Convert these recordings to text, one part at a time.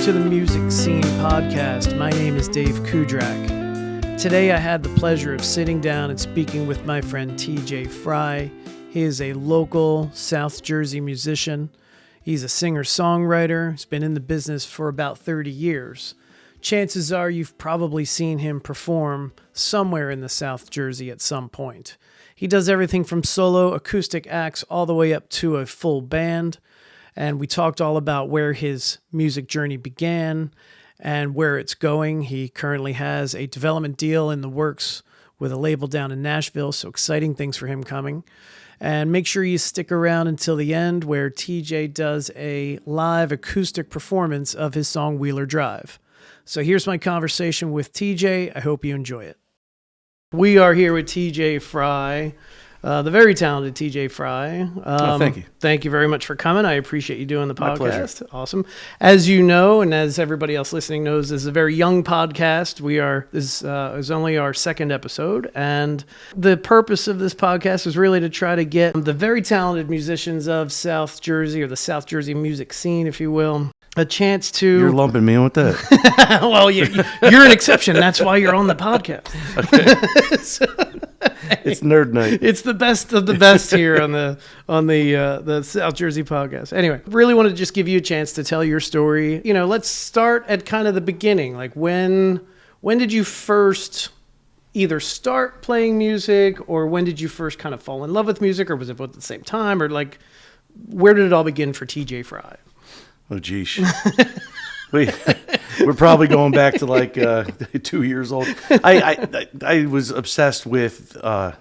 to the Music Scene Podcast. My name is Dave Kudrak. Today I had the pleasure of sitting down and speaking with my friend TJ Fry. He is a local South Jersey musician. He's a singer-songwriter. He's been in the business for about 30 years. Chances are you've probably seen him perform somewhere in the South Jersey at some point. He does everything from solo acoustic acts all the way up to a full band. And we talked all about where his music journey began and where it's going. He currently has a development deal in the works with a label down in Nashville, so exciting things for him coming. And make sure you stick around until the end where TJ does a live acoustic performance of his song Wheeler Drive. So here's my conversation with TJ. I hope you enjoy it. We are here with TJ Fry. The very talented TJ Fry. Thank you. Thank you very much for coming. I appreciate you doing the podcast. My pleasure. Awesome. As you know, and as everybody else listening knows, this is a very young podcast. This is only our second episode. And the purpose of this podcast is really to try to get the very talented musicians of South Jersey, or the South Jersey music scene, if you will, a chance to... You're lumping me in with that. Well, you're an exception. That's why you're on the podcast. Okay. It's nerd night. It's the best of the best here on the South Jersey podcast. Anyway, really want to just give you a chance to tell your story. You know, let's start at kind of the beginning. Like when did you first either start playing music, or when did you first kind of fall in love with music, or was it both at the same time, or like where did it all begin for TJ Fry? Oh, geez. We're probably going back to like 2 years old. I was obsessed with the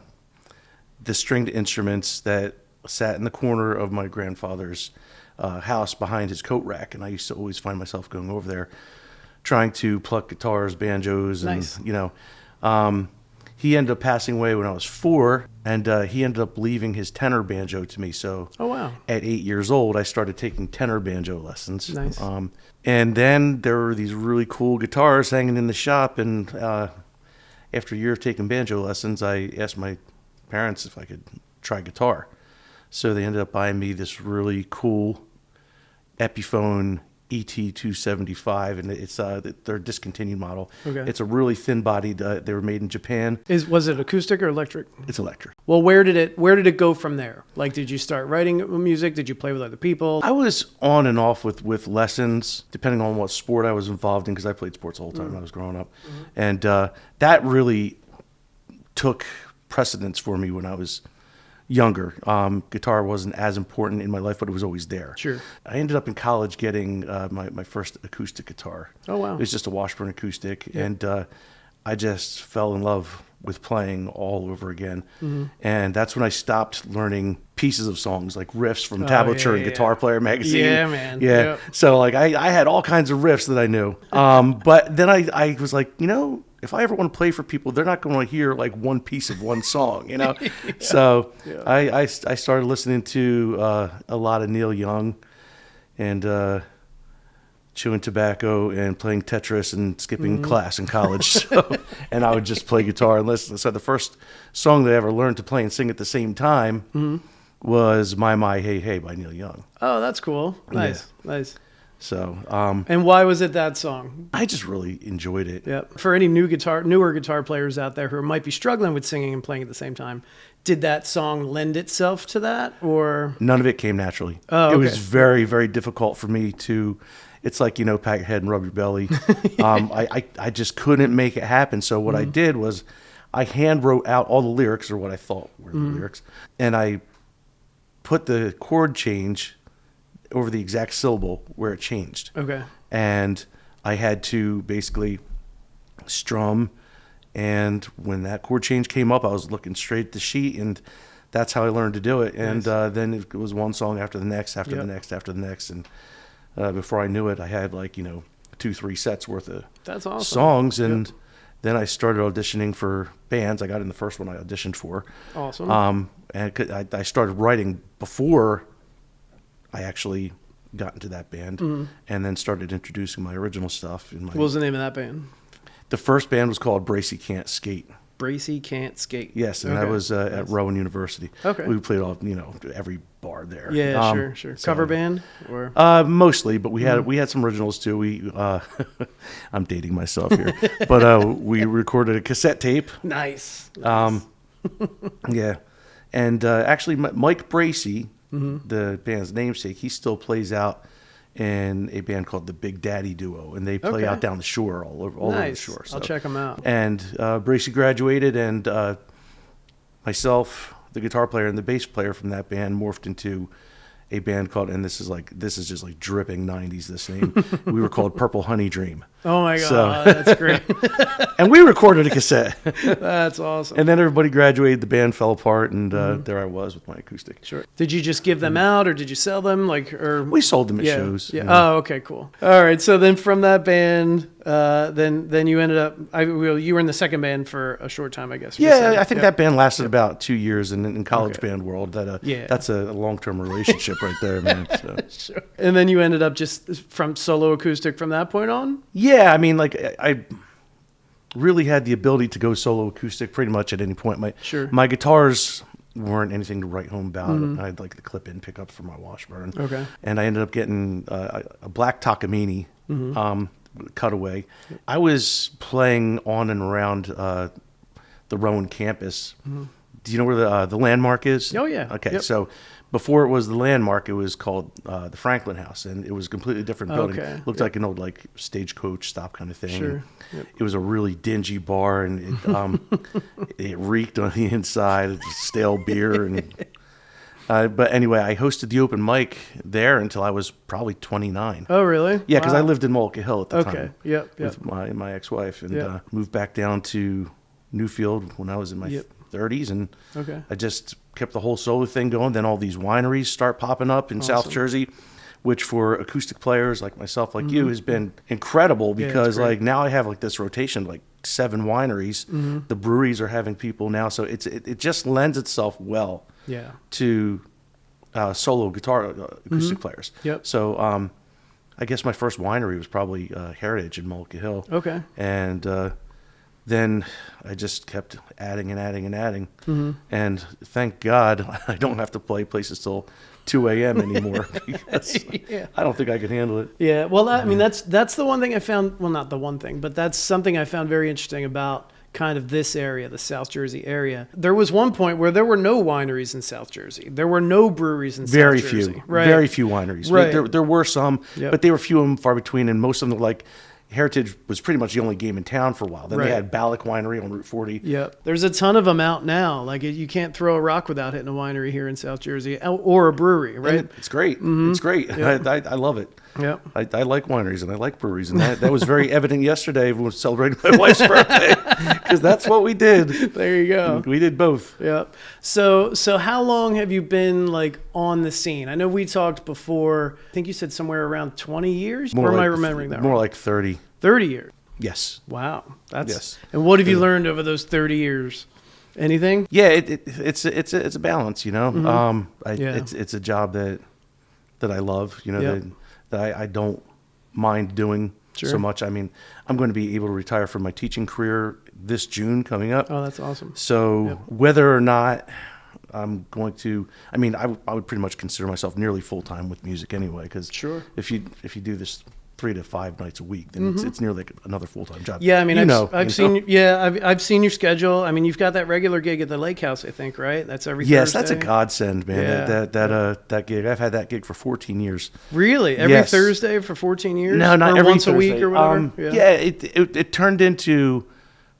stringed instruments that sat in the corner of my grandfather's house behind his coat rack, and I used to always find myself going over there trying to pluck guitars, banjos, and Nice. He ended up passing away when I was 4, and he ended up leaving his tenor banjo to me. So Oh, wow. at 8 years old, I started taking tenor banjo lessons. Nice. And then there were these really cool guitars hanging in the shop. And after a year of taking banjo lessons, I asked my parents if I could try guitar. So they ended up buying me this really cool Epiphone ET275, and it's their discontinued model. Okay. It's a really thin-bodied. They were made in Japan. Was it acoustic or electric? It's electric. Well, where did it go from there? Like, did you start writing music? Did you play with other people? I was on and off with lessons, depending on what sport I was involved in, because I played sports the whole time when I was growing up. Mm-hmm. And that really took precedence for me when I was younger. Guitar wasn't as important in my life, but it was always there. Sure. I ended up in college getting my first acoustic guitar. Oh, wow. It was just a Washburn acoustic, Yeah. and I just fell in love with playing all over again. Mm-hmm. And that's when I stopped learning pieces of songs, like riffs from Tablature and Guitar Player magazine. Yeah, man. Yeah. Yep. So like I had all kinds of riffs that I knew. But then I was like, if I ever want to play for people, they're not going to hear like one piece of one song, Yeah. So Yeah. I started listening to a lot of Neil Young and chewing tobacco and playing Tetris and skipping class in college. So, and I would just play guitar and listen. So the first song that I ever learned to play and sing at the same time was My, Hey, Hey by Neil Young. Oh, that's cool. Nice. Nice. So And why was it that song? I just really enjoyed it. Yep. For any newer guitar players out there who might be struggling with singing and playing at the same time, did that song lend itself to that, or? None of it came naturally. Oh, It okay. was very, very difficult for me to, it's like, pat your head and rub your belly. I just couldn't make it happen. So what I did was I hand wrote out all the lyrics, or what I thought were the lyrics, and I put the chord change over the exact syllable where it changed. Okay. And I had to basically strum, and when that chord change came up, I was looking straight at the sheet, and that's how I learned to do it. And Nice. then it was one song after the next, after Yep. the next, after the next, and before I knew it, I had 2-3 sets worth of That's awesome. songs, and then I started auditioning for bands. I got in the first one I auditioned for. Awesome. And I started writing before I actually got into that band, and then started introducing my original stuff. What was the name of that band? The first band was called Bracy Can't Skate. Bracy Can't Skate. Yes, and that was at Rowan University. Okay. We played all, every bar there. Yeah, sure. Cover band or mostly, but we had some originals too. We I'm dating myself here, but we recorded a cassette tape. Nice. Yeah, and actually Mike Bracy, the band's namesake, he still plays out in a band called the Big Daddy Duo, and they play out down the shore, all over the shore. So. I'll check them out. And Bracy graduated, and myself, the guitar player and the bass player from that band, morphed into a band called, and this is just like dripping 90s, this name. We were called Purple Honey Dream. Oh my God, that's great. And we recorded a cassette. That's awesome. And then everybody graduated, the band fell apart, and there I was with my acoustic. Sure. Did you just give them out, or did you sell them? We sold them at shows. Yeah. Oh, okay, cool. All right. So then from that band, then you ended up. You were in the second band for a short time, I guess. Yeah, I think that band lasted about 2 years in college band world. That's a long-term relationship right there, man. So. Sure. And then you ended up just from solo acoustic from that point on. Yeah, I mean, I really had the ability to go solo acoustic pretty much at any point. My guitars weren't anything to write home about. I had like the clip-in pickups for my Washburn. Okay. And I ended up getting a black Takamine cutaway. Yep. I was playing on and around the Rowan campus. Do you know where the Landmark is? Oh, yeah. Okay, yep. So before it was the Landmark, it was called the Franklin House, and it was a completely different building. Okay. Looked like an old stagecoach stop kind of thing. Sure. Yep. It was a really dingy bar, and it reeked on the inside. It was stale beer, and but anyway, I hosted the open mic there until I was probably 29. Oh, really? Yeah, because I lived in Mullica Hill at the time. Okay. Yep. With my ex-wife, and moved back down to Newfield when I was in my 30s, and I just kept the whole solo thing going. Then all these wineries start popping up in South Jersey, which for acoustic players like myself, like you, has been incredible, because like now I have like this rotation, like 7 wineries. The breweries are having people now, so it just lends itself well to solo guitar acoustic players. Yep. So I guess my first winery was probably Heritage in Mullica Hill. Okay. And then I just kept adding and adding and adding. And thank God I don't have to play places till 2 a.m. anymore, because I don't think I could handle it. Yeah, well, I mean, that's the one thing I found, well, not the one thing, but that's something I found very interesting about kind of this area, the South Jersey area. There was one point where there were no wineries in South Jersey. There were no breweries in South Jersey. Very few wineries. Right. There were some, but they were few and far between, and most of them were like, Heritage was pretty much the only game in town for a while. Then they had Ballack Winery on Route 40. Yep. There's a ton of them out now. Like, you can't throw a rock without hitting a winery here in South Jersey, or a brewery, right? And it's great. It's great. Yep. I love it. Yep. I like wineries and I like breweries, and that was very evident yesterday when we were celebrating my wife's birthday, because that's what we did. There you go. We did both. Yep. So how long have you been like on the scene? I know we talked before. I think you said somewhere around 20 years. Or am I remembering that? More wrong? Like 30. 30 years. Yes. Wow. Yes. And what have you learned over those 30 years? Anything? Yeah, it's a balance, you know. It's a job that I love, you know, that I don't mind doing so much. I mean, I'm going to be able to retire from my teaching career this June coming up. Oh, that's awesome. So whether or not I'm going to, I mean, I would pretty much consider myself nearly full time with music anyway, because if you do this 3 to 5 nights a week, then it's nearly like another full-time job. Yeah, I mean, I've seen your schedule. I mean, you've got that regular gig at the Lake House, I think, right? That's every Thursday. Yes, that's a godsend, man. Yeah. That gig. I've had that gig for 14 years. Really? Every Thursday for 14 years? No, not every once Thursday. A week or whatever. It turned into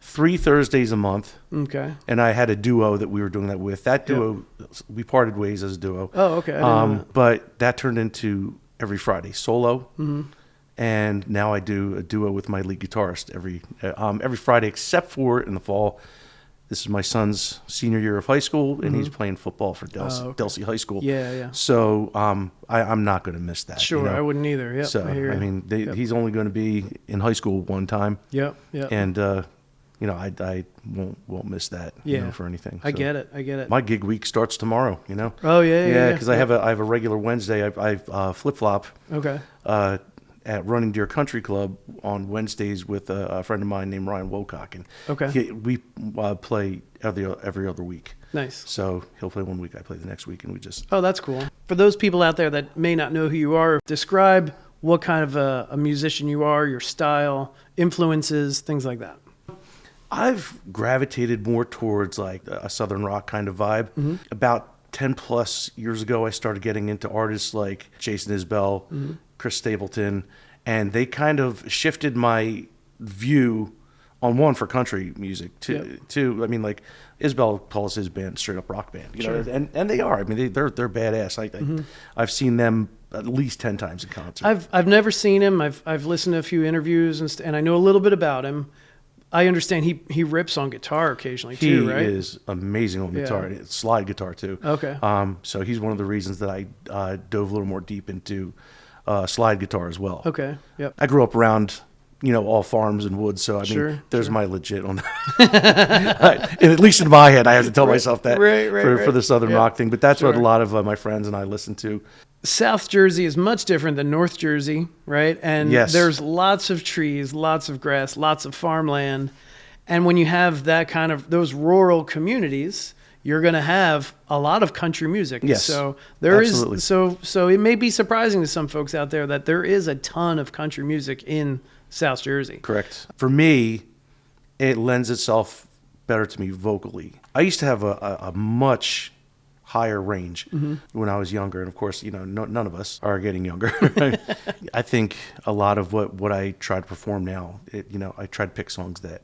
3 Thursdays a month. Okay. And I had a duo that we were doing that with. That duo, we parted ways as a duo. Oh, okay. I didn't know that. But that turned into every Friday solo. And now I do a duo with my lead guitarist every Friday, except for in the fall. This is my son's senior year of high school, and he's playing football for Delsey High School. Yeah. So I'm not going to miss that. Sure, you know? I wouldn't either. Yep, so I mean, he's only going to be in high school one time. Yep. And you know, I won't miss that. You know, for anything. I get it. My gig week starts tomorrow. You know. Oh yeah. Because I have a regular Wednesday. I flip flop. Okay. at Running Deer Country Club on Wednesdays with a friend of mine named Ryan Wocock, and we play every other week. Nice. So he'll play one week, I play the next week, and we just... Oh, that's cool. For those people out there that may not know who you are, describe what kind of a musician you are, your style, influences, things like that. I've gravitated more towards like a Southern rock kind of vibe. Mm-hmm. About 10 plus years ago, I started getting into artists like Jason Isbell, Mm-hmm. Chris Stapleton, and they kind of shifted my view on one for country music. Two, I mean, like Isbell calls his band straight up rock band, you know, and they are. I mean, they're badass. I've seen them at least 10 times in concert. I've never seen him. I've listened to a few interviews and I know a little bit about him. I understand he rips on guitar occasionally too, right? He is amazing on guitar, slide guitar too. Okay. So he's one of the reasons that I dove a little more deep into slide guitar as well. Okay. Yep. I grew up around, all farms and woods, so I mean, there's my legit on that. At least in my head, I have to tell myself that for the Southern rock thing. But that's what a lot of my friends and I listen to. South Jersey is much different than North Jersey, right? And there's lots of trees, lots of grass, lots of farmland. And when you have that kind of those rural communities, you're going to have a lot of country music. Yes, so there absolutely. is so it may be surprising to some folks out there that there is a ton of country music in South Jersey. Correct. For me, it lends itself better to me vocally. I used to have a much higher range when I was younger, and of course, none of us are getting younger. I think a lot of what I try to perform now, I try to pick songs that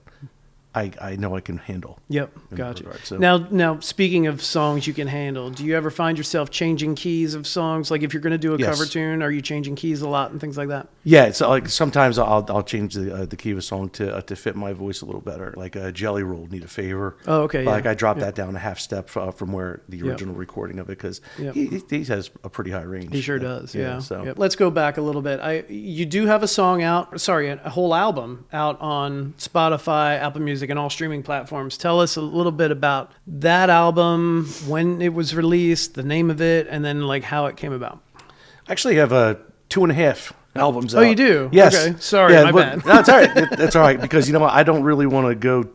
I know I can handle. Yep, gotcha. So. Now, speaking of songs you can handle, do you ever find yourself changing keys of songs? Like if you're going to do a cover tune, are you changing keys a lot and things like that? Yeah, it's like sometimes I'll change the key of a song to fit my voice a little better. Like Jelly Roll, Need a Favor. Oh, okay. Like I dropped that down a half step from where the original recording of it, because he has a pretty high range. He sure does. Yeah. So let's go back a little bit. You do have a song out. Sorry, a whole album out on Spotify, Apple Music, and all streaming platforms. Tell us a little bit about that album, when it was released, the name of it, and then like how it came about. I actually have 2.5 albums out. Oh, you do? Yes. Okay. Sorry, my bad. No, it's all right. That's all right, because you know what? I don't really want to go...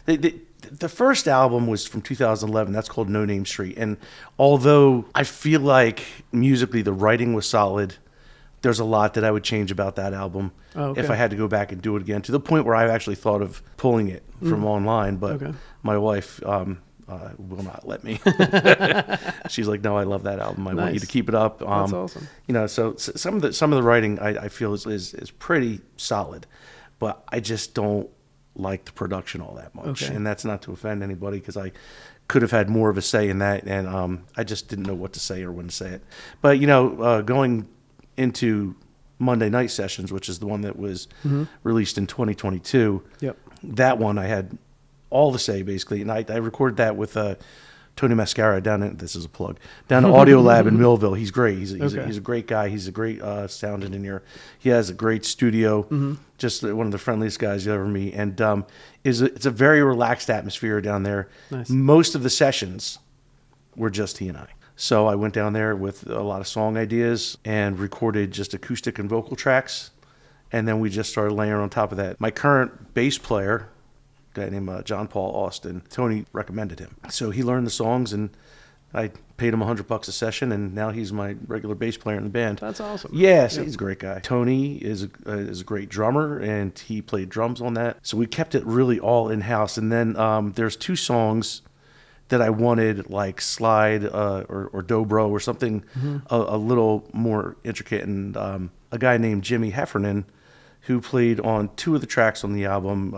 The first album was from 2011. That's called No Name Street. And although I feel like musically the writing was solid, there's a lot that I would change about that album if I had to go back and do it again, to the point where I've actually thought of pulling it from online, but my wife will not let me. She's like, no, I love that album. I want you to keep it up. That's awesome. So some of the writing I feel is pretty solid, but I just don't like the production all that much. And that's not to offend anybody, because I could have had more of a say in that, and I just didn't know what to say or when to say it. But going into Monday Night Sessions, which is the one that was released in 2022. Yep. That one I had all the say basically, and I recorded that with Tony Mascara this is a plug, down at Audio Lab in Millville. He's great. He's a great guy. He's a great sound engineer. He has a great studio. Just one of the friendliest guys you ever meet, and it's a very relaxed atmosphere down there. Nice. Most of the sessions were just he and I. So I went down there with a lot of song ideas and recorded just acoustic and vocal tracks. And then we just started layering on top of that. My current bass player, a guy named John Paul Austin, Tony recommended him. So he learned the songs, and I paid him $100 a session, and now he's my regular bass player in the band. That's awesome. Yes, he's a great guy. Tony is a great drummer, and he played drums on that. So we kept it really all in-house. And then there's 2 songs that I wanted, like slide or dobro or something a little more intricate. And a guy named Jimmy Heffernan, who played on 2 of the tracks on the album.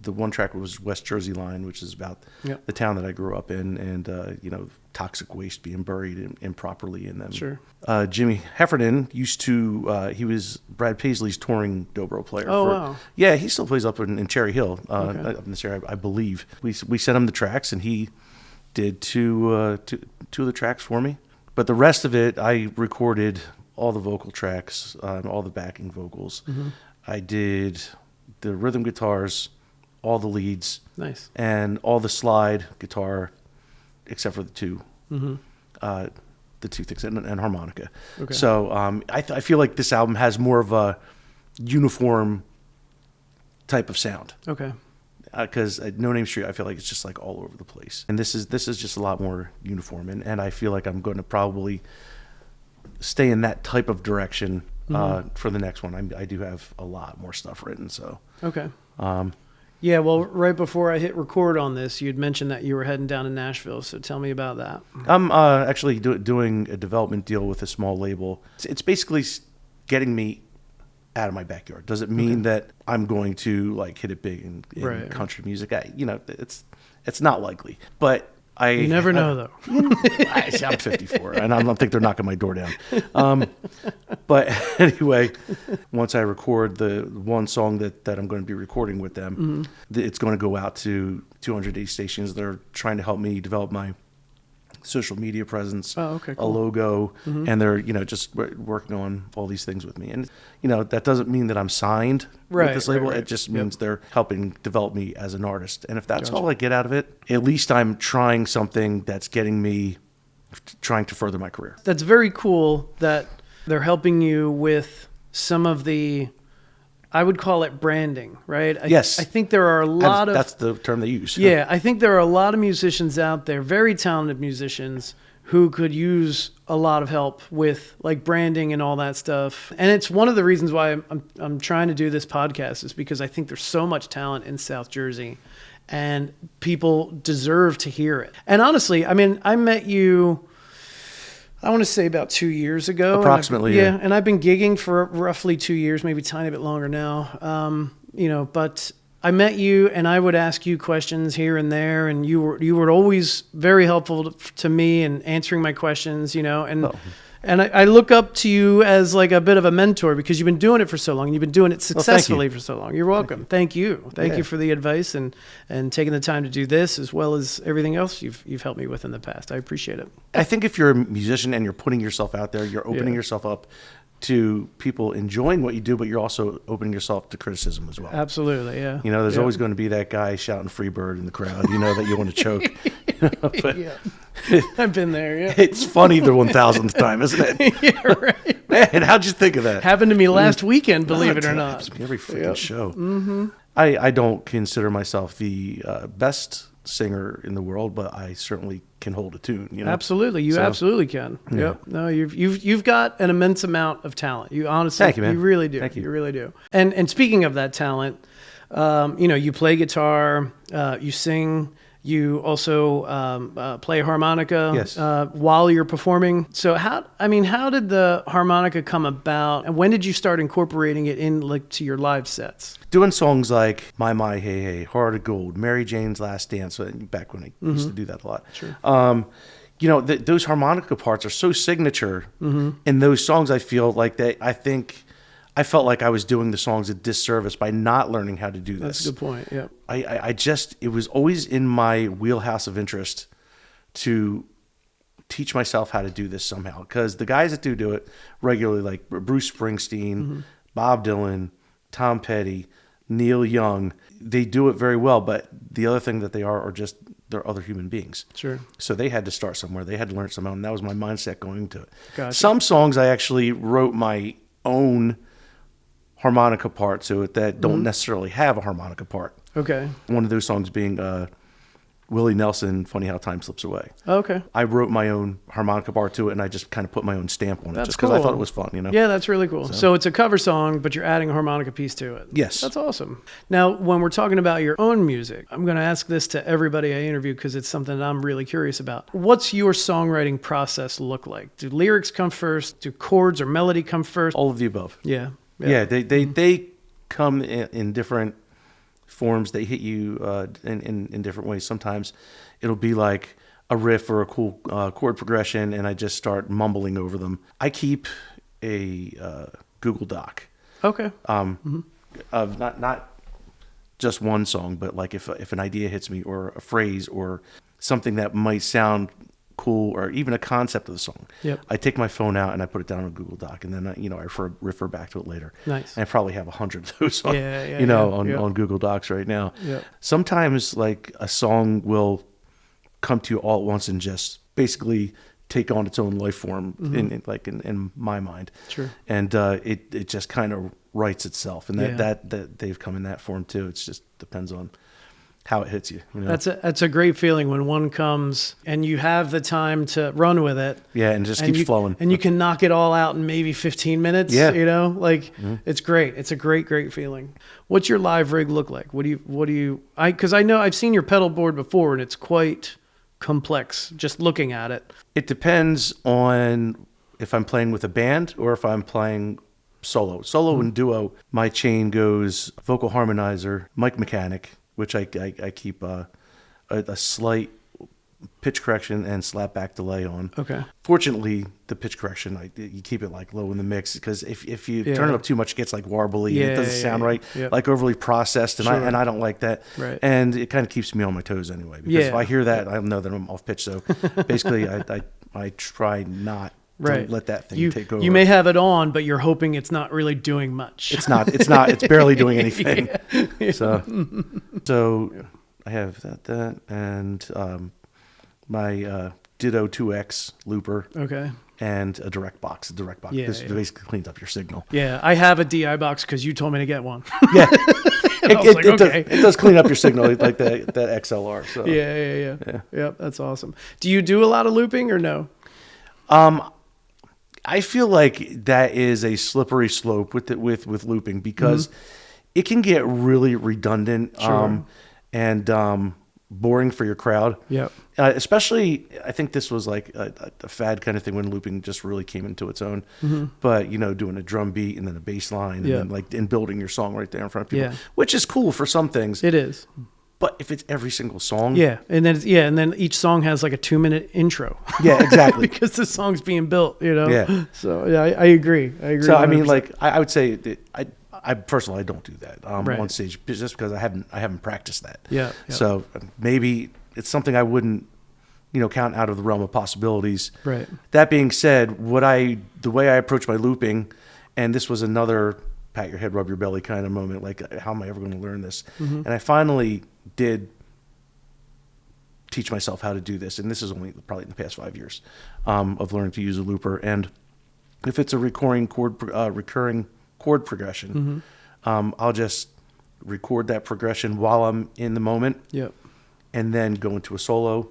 The one track was West Jersey Line, which is about the town that I grew up in, and toxic waste being buried improperly in them. Sure. Jimmy Heffernan used to, he was Brad Paisley's touring dobro player. Oh, wow. Yeah, he still plays up in Cherry Hill, up in this area, I believe. We sent him the tracks, and he did two of the tracks for me. But the rest of it, I recorded all the vocal tracks, all the backing vocals. I did the rhythm guitars, all the leads, nice, and all the slide guitar, except for the 2 things, and harmonica. Okay. So I feel like this album has more of a uniform type of sound. Okay. Because No Name Street, I feel like it's just like all over the place, and this is just a lot more uniform, and I feel like I'm going to probably stay in that type of direction for the next one. I do have a lot more stuff written, so okay. Yeah, well, right before I hit record on this, you'd mentioned that you were heading down to Nashville, so tell me about that. I'm actually doing a development deal with a small label. It's basically getting me out of my backyard. Does it mean that I'm going to like hit it big in country music? It's not likely, but you never know though. I'm 54 and I don't think they're knocking my door down. But anyway, once I record the one song that I'm going to be recording with them, it's going to go out to 280 stations. They're trying to help me develop my social media presence, cool. A logo, and they're just working on all these things with me. And that doesn't mean that I'm signed with this label. It just means they're helping develop me as an artist. And if that's all I get out of it, at least I'm trying something that's getting me trying to further my career. That's very cool that they're helping you with some of the, I would call it branding, right? Yes. I think there are a lot That's the term they use. Yeah, I think there are a lot of musicians out there, very talented musicians, who could use a lot of help with like branding and all that stuff. And it's one of the reasons why I'm trying to do this podcast, is because I think there's so much talent in South Jersey and people deserve to hear it. And honestly, I mean, I met you, I want to say about 2 years ago. Approximately, yeah. And I've been gigging for roughly 2 years, maybe a tiny bit longer now. But I met you and I would ask you questions here and there, and you were always very helpful to me in answering my questions, and I look up to you as like a bit of a mentor because you've been doing it for so long. You've been doing it successfully for so long. You're welcome. Thank you. Thank you for the advice and taking the time to do this as well as everything else you've helped me with in the past. I appreciate it. I think if you're a musician and you're putting yourself out there, you're opening yourself up to people enjoying what you do, but you're also opening yourself to criticism as well. Absolutely, yeah. There's always going to be that guy shouting "Freebird" in the crowd, that you want to choke. I've been there, yeah. It's funny the 1000th time, isn't it? Yeah, right. Man, how'd you think of that? Happened to me last weekend, believe it or not. Every freaking show. Mm-hmm. I don't consider myself the best singer in the world, but I certainly can hold a tune. Absolutely, you absolutely can. Yeah. Yep. No, you've got an immense amount of talent. You honestly, thank you, man. You really do. Thank you. You really do. And speaking of that talent, you play guitar, you sing. You also play harmonica while you're performing. So how did the harmonica come about, and when did you start incorporating it in to your live sets? Doing songs like My, Hey, Hey, Heart of Gold, Mary Jane's Last Dance, back when I used to do that a lot. Sure. Those harmonica parts are so signature in those songs. I feel like I felt like I was doing the songs a disservice by not learning how to do this. That's a good point, yeah. It was always in my wheelhouse of interest to teach myself how to do this somehow. Because the guys that do it regularly, like Bruce Springsteen, Bob Dylan, Tom Petty, Neil Young, they do it very well. But the other thing that they are just, they're other human beings. Sure. So they had to start somewhere. They had to learn somehow. And that was my mindset going into it. Gotcha. Some songs I actually wrote my own harmonica part to it that don't necessarily have a harmonica part. Okay. One of those songs being Willie Nelson, Funny How Time Slips Away. Okay. I wrote my own harmonica part to it, and I just kind of put my own stamp on it, That's just because I thought it was fun, Yeah, that's really cool. So it's a cover song, but you're adding a harmonica piece to it. Yes. That's awesome. Now, when we're talking about your own music, I'm going to ask this to everybody I interview because it's something that I'm really curious about. What's your songwriting process look like? Do lyrics come first? Do chords or melody come first? All of the above. Yeah. Yeah, they come in different forms. They hit you in different ways. Sometimes it'll be like a riff or a cool chord progression, and I just start mumbling over them. I keep a Google Doc. Okay. Of not just one song, but like if an idea hits me, or a phrase, or something that might sound cool, or even a concept of the song. Yep. I take my phone out and I put it down on Google Doc, and then I refer back to it later. Nice. And I probably have 100 of those on Google Docs right now. Yep. Sometimes like a song will come to you all at once and just basically take on its own life form in my mind. Sure. And it just kind of writes itself, and that they've come in that form too. It just depends on how it hits you. That's a great feeling when one comes and you have the time to run with it. Yeah, and it just keeps flowing. And you can knock it all out in maybe 15 minutes. Yeah. It's great. It's a great feeling. What's your live rig look like? Because I know I've seen your pedal board before, and it's quite complex just looking at it. It depends on if I'm playing with a band or if I'm playing solo. And duo, my chain goes vocal harmonizer, mic mechanic, which I keep a slight pitch correction and slap back delay on. Okay. Fortunately, the pitch correction, you keep it like low in the mix, because if you turn it up too much, it gets like warbly. And it doesn't sound right, like overly processed, and I don't like that. Right. And it kind of keeps me on my toes anyway, because if I hear that, I know that I'm off pitch. So basically, I try not to let that thing take over. You may have it on, but you're hoping it's not really doing much. It's not. It's barely doing anything. So I have that, and my Ditto 2X looper. Okay. And a direct box. This basically cleans up your signal. Yeah, I have a DI box because you told me to get one. Yeah. It does clean up your signal, like that XLR. So. Yeah. Yep, that's awesome. Do you do a lot of looping or no? I feel like that is a slippery slope with looping, because it can get really redundant and boring for your crowd. Yep. Especially, I think this was like a fad kind of thing when looping just really came into its own. But doing a drum beat and then a bass line and then building your song right there in front of people, which is cool for some things. It is. But if it's every single song, and then each song has like a 2-minute intro. Yeah, exactly. Because the song's being built, Yeah. So I agree. So 100%. I mean, like I would say that I personally, I don't do that on stage, just because I haven't practiced that. Yeah. So maybe it's something I wouldn't count out of the realm of possibilities. Right. That being said, the way I approach my looping, and this was another pat your head, rub your belly kind of moment, like, how am I ever going to learn this? And I finally did teach myself how to do this, and this is only probably in the past 5 years of learning to use a looper. And if it's a recurring chord progression, I'll just record that progression while I'm in the moment. Yep. And then go into a solo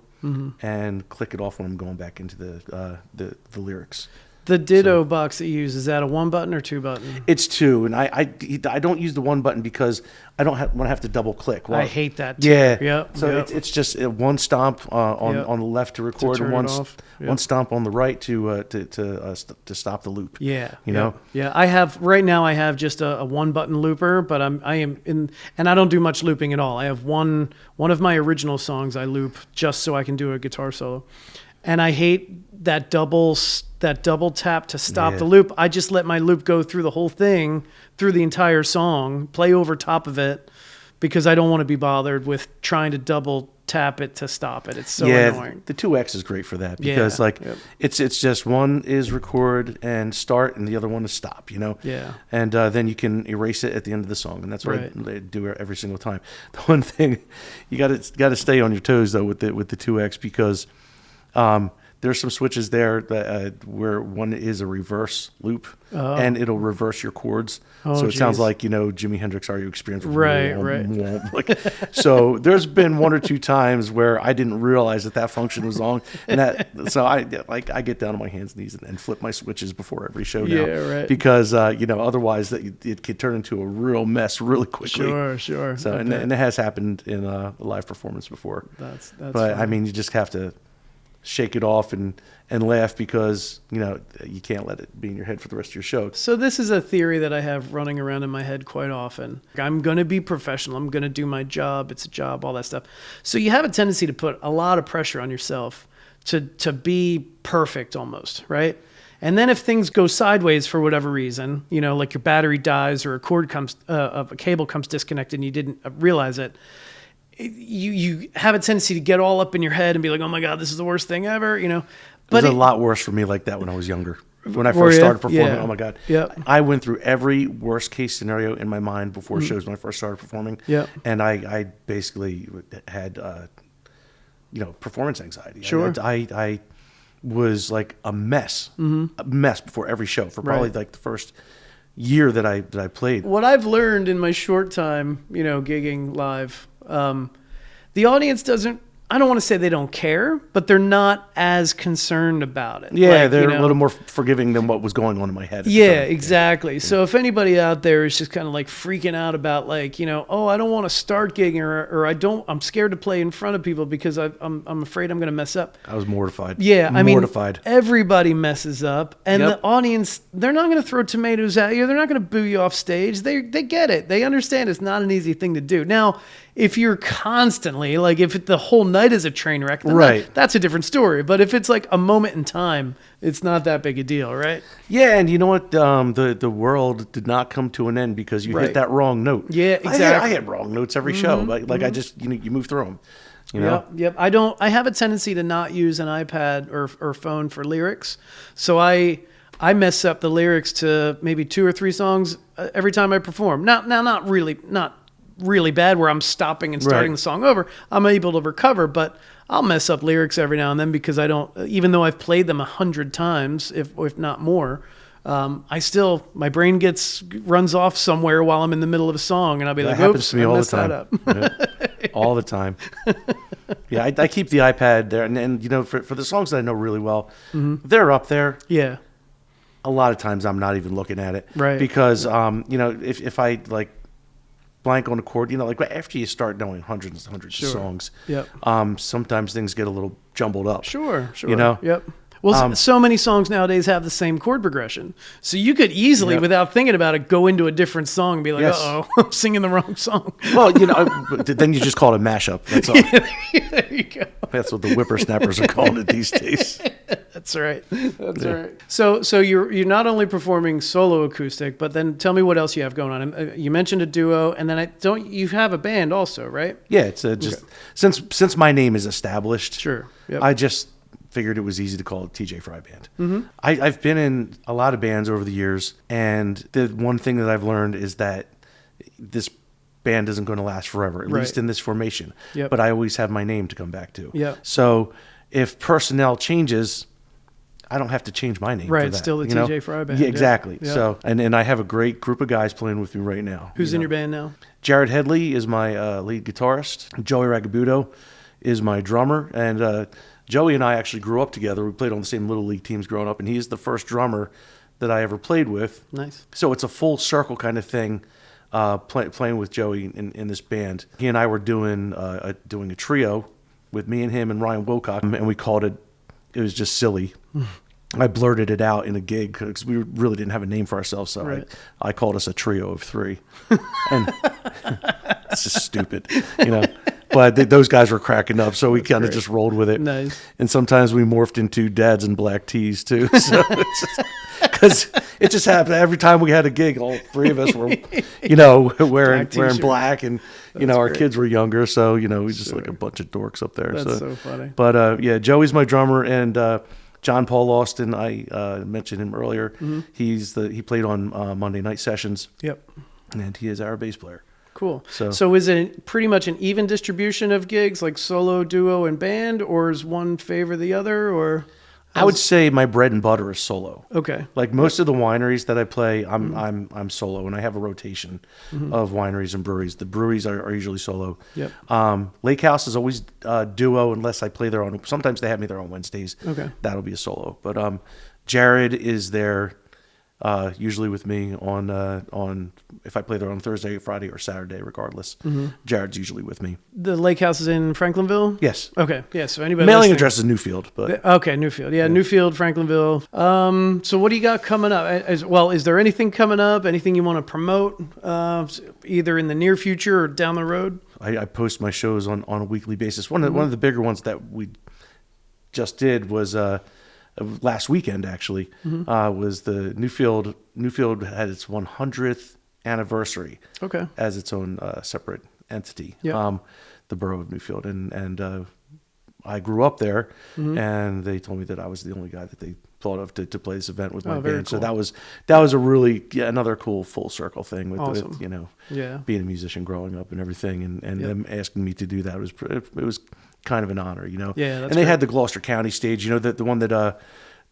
and click it off when I'm going back into the lyrics. The Ditto box that you use, is that a 1-button or 2-button? It's 2, and I don't use the 1 button because I don't want to have to double click. Well, I hate that too. Yeah. Yep. So it's just one stomp on the left to record, and one stomp on the right to stop the loop. Yeah. know. Yeah. I have just a 1-button looper, but I am in, and I don't do much looping at all. I have one of my original songs I loop just so I can do a guitar solo. And I hate that double tap to stop the loop. I just let my loop go through the whole thing, through the entire song, play over top of it, because I don't want to be bothered with trying to double tap it to stop it. It's so annoying. The 2X is great for that, because it's just one is record and start, and the other one is stop. Yeah. And then you can erase it at the end of the song, and that's what I do every single time. The one thing you got to stay on your toes though with the 2X, because there's some switches there that where one is a reverse loop, and it'll reverse your chords. So it sounds like Jimi Hendrix, Are You Experienced? Right. So there's been 1 or 2 times where I didn't realize that function was on, and I get down on my hands and knees and flip my switches before every show now, because otherwise it could turn into a real mess really quickly. Sure. So and it has happened in a live performance before. That's but funny. I mean, you just have to shake it off and laugh, because you can't let it be in your head for the rest of your show. So this is a theory that I have running around in my head quite often. I'm going to be professional. I'm going to do my job. It's a job, all that stuff. So you have a tendency to put a lot of pressure on yourself to be perfect almost, right? And then if things go sideways for whatever reason, like your battery dies or a cable comes disconnected and you didn't realize it, you have a tendency to get all up in your head and be like, oh my God, this is the worst thing ever, But it was a lot worse for me like that when I was younger. When I first started performing, oh my God. Yep. I went through every worst case scenario in my mind before shows when I first started performing. Yep. And I basically had, performance anxiety. Sure. I was like a mess before every show for probably like the first year that I played. What I've learned in my short time, gigging live, the audience doesn't. I don't want to say they don't care, but they're not as concerned about it. Yeah, they're a little more forgiving than what was going on in my head. Yeah, exactly. Yeah. So if anybody out there is just kind of like freaking out about like, oh, I don't want to start gigging or I'm scared to play in front of people because I'm afraid I'm going to mess up. I was mortified. Yeah, mortified. Everybody messes up, and the audience, they're not going to throw tomatoes at you. They're not going to boo you off stage. They get it. They understand it's not an easy thing to do. Now, if you're constantly, like if the whole night is a train wreck, then that's a different story. But if it's like a moment in time, it's not that big a deal, right? Yeah, and you know what? The world did not come to an end because you hit that wrong note. Yeah, exactly. I hit wrong notes every show. Like I just, you move through them. Yep. I have a tendency to not use an iPad or phone for lyrics. So I mess up the lyrics to maybe 2 or 3 songs every time I perform. Now, not really bad where I'm stopping and starting the song over. I'm able to recover, but I'll mess up lyrics every now and then because I don't, even though I've played them 100 times, if not more, my brain runs off somewhere while I'm in the middle of a song, and I'll be like, happens to me all the time. Up. All the time. Yeah, I keep the iPad there, and for the songs that I know really well, they're up there. Yeah. A lot of times I'm not even looking at it, right? Because if I like blank on a chord, like after you start knowing hundreds and hundreds of songs, sometimes things get a little jumbled up. Sure. Yep. Well, so many songs nowadays have the same chord progression. So you could easily, without thinking about it, go into a different song and be like, uh-oh, I'm singing the wrong song. Well, then you just call it a mashup. That's all. There you go. That's what the whippersnappers are calling it these days. That's right. That's right. So you're not only performing solo acoustic, but then tell me what else you have going on. You mentioned a duo, and then you have a band also, right? Yeah, it's just since my name is established. Sure. Yep. I just figured it was easy to call it TJ Fry Band. Mm-hmm. I've been in a lot of bands over the years, and the one thing that I've learned is that this band isn't going to last forever, at least in this formation. Yep. But I always have my name to come back to. Yep. So if personnel changes, I don't have to change my name. Right, for that, still the TJ Fry Band. Yeah, exactly. Yep. So and I have a great group of guys playing with me right now. Who's in your band now? Jared Headley is my lead guitarist. Joey Ragabudo is my drummer, and Joey and I actually grew up together. We played on the same Little League teams growing up, and he's the first drummer that I ever played with. Nice. So it's a full circle kind of thing, playing with Joey in this band. He and I were doing a trio with me and him and Ryan Wilcock, and we called it was just silly. I blurted it out in a gig because we really didn't have a name for ourselves, so I called us a trio of 3. And it's just stupid, But those guys were cracking up, so we kind of just rolled with it. Nice. And sometimes we morphed into dads in black tees too, so because it just happened every time we had a gig. All 3 of us were, wearing black, and our kids were younger, so we just like a bunch of dorks up there. That's so funny. But Joey's my drummer, and John Paul Austin, I mentioned him earlier. Mm-hmm. He played on Monday Night Sessions. Yep. And he is our bass player. Cool. So is it pretty much an even distribution of gigs, like solo, duo, and band, or is one favor the other, or? I would say my bread and butter is solo. Okay. Like most of the wineries that I play, I'm solo, and I have a rotation of wineries and breweries. The breweries are usually solo. Yep. Lake House is always duo unless I play there on. Sometimes they have me there on Wednesdays. Okay. That'll be a solo. But Jared is there usually with me on if I play there on Thursday, Friday, or Saturday, regardless. Mm-hmm. Jared's usually with me. The lake house is in Franklinville? Yes. Okay. Yeah. So anybody mailing address is Newfield, but okay, Newfield. Yeah, Newfield, Franklinville. So what do you got coming up? Is there anything coming up? Anything you want to promote, either in the near future or down the road? I post my shows on a weekly basis. One of the bigger ones that we just did was last weekend, actually. Was the Newfield. Newfield had its 100th anniversary. Okay. As its own separate entity. Yep. The borough of Newfield, and I grew up there, and they told me that I was the only guy that they thought of to play this event with my band. Cool. So that was a really another cool full circle thing with, awesome. with being a musician growing up and everything, and them asking me to do that it was kind of an honor, Yeah, that's and they great. had the Gloucester County stage, the one that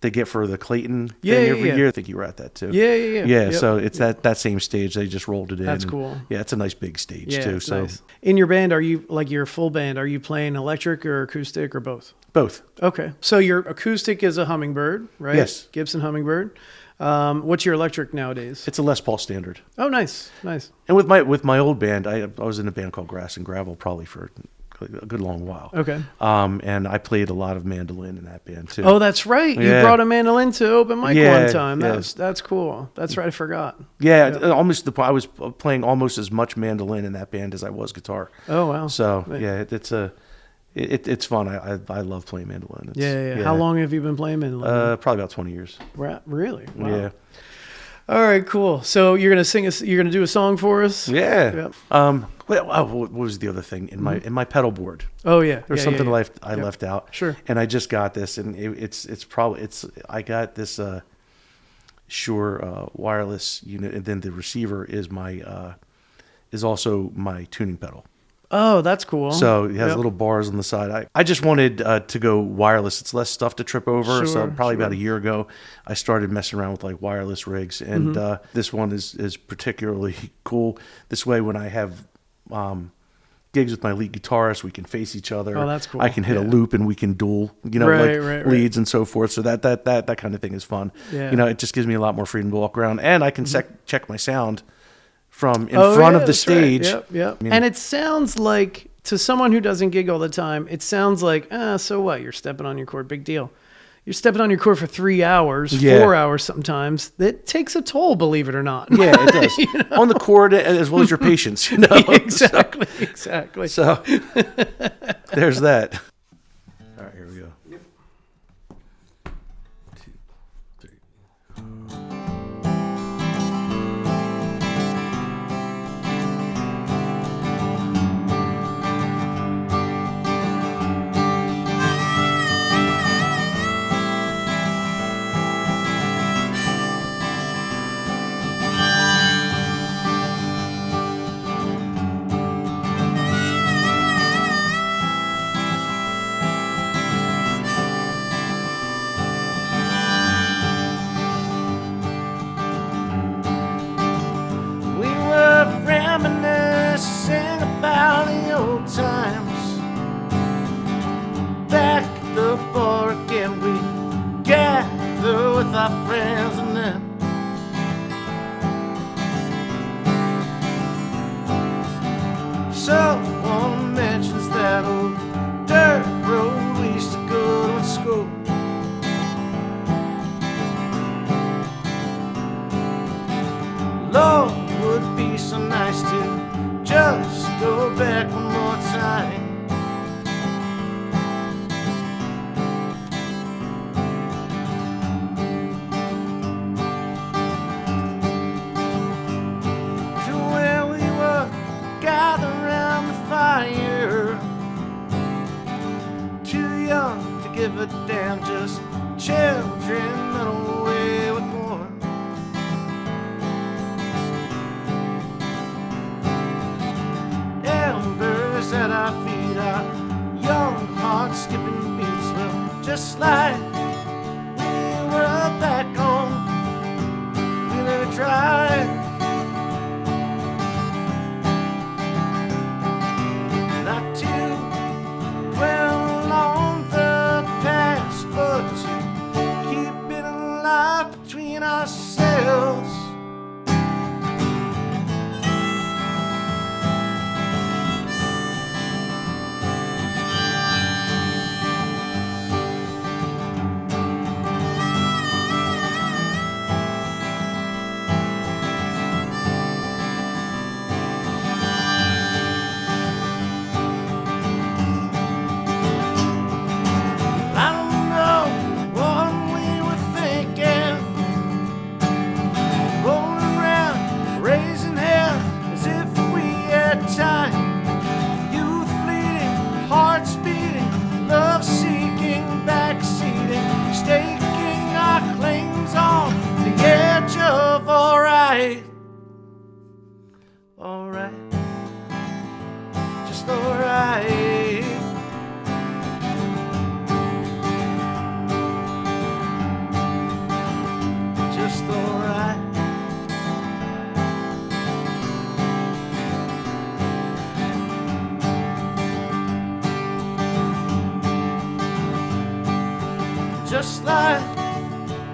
they get for the Clayton Yeah, thing yeah, every yeah. year. I think you were at that too. Yeah, yeah, yeah. Yeah, Yep. so it's that same stage. They just rolled it in. That's and, cool. Yeah, it's a nice big stage Yeah, too. it's So nice. In your band, are you like your full band? Are you playing electric or acoustic or both? both. Okay, so your acoustic is a Hummingbird, right? Yes. Gibson Hummingbird. What's your electric nowadays? It's a Les Paul standard. Oh, nice. And with my old band, I was in a band called Grass and Gravel probably for a good long while. Okay. And I played a lot of mandolin in that band too. Oh, that's right. You Yeah. brought a mandolin to open mic Yeah, one time. yeah. That's cool. That's right. I forgot. Yeah, I was playing almost as much mandolin in that band as I was guitar. Oh, wow. So yeah, it's fun. I love playing mandolin. Yeah. How long have you been playing mandolin? Probably about 20 years. Really? Wow. Yeah. All right, cool. So you're gonna do a song for us? Yeah. What was the other thing in my pedal board? Oh yeah. There's something I Yep. left out. Sure. And I just got this, and I got this Shure wireless unit, and then the receiver is also my tuning pedal. Oh, that's cool. So it has Yep. little bars on the side. I just wanted to go wireless. It's less stuff to trip over. So probably about a year ago, I started messing around with like wireless rigs, and this one is particularly cool. This way, when I have gigs with my lead guitarist, we can face each other. Oh, that's cool. I can hit a loop, and we can duel, Right. leads and so forth. So that kind of thing is fun. Yeah. It just gives me a lot more freedom to walk around, and I can check my sound from in Oh, front yeah, of the that's right. stage. Yep. I mean- And it sounds like, to someone who doesn't gig all the time, it sounds like, so what? You're stepping on your chord. Big deal. You're stepping on your chord for 3 hours, Yeah. 4 hours sometimes. That takes a toll, believe it or not. Yeah, it does. On the chord as well as your patience. Exactly. So there's that. All right, here we go. Yep. 2, 3. We were reminiscing about the old times. Back at the bar again, we gather with our friends, and then someone mentions that old dirt road we used to go to in school. Lord, would be so nice to just go back one more time. To where we were gathered around the fire, too young to give a damn, just children running away with more. Embers at our feet, our young hearts skipping beats. Well, just like we were back home, we let it drive. Not to dwell on the past, but to keep it alive between ourselves. just like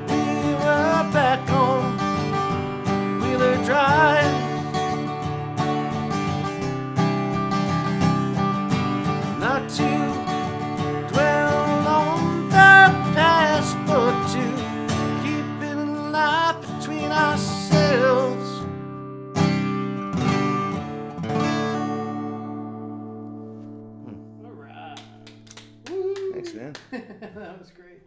we were back on Wheeler Drive. Not to dwell on the past, but to keep it alive between ourselves. All right. Thanks, man. That was great.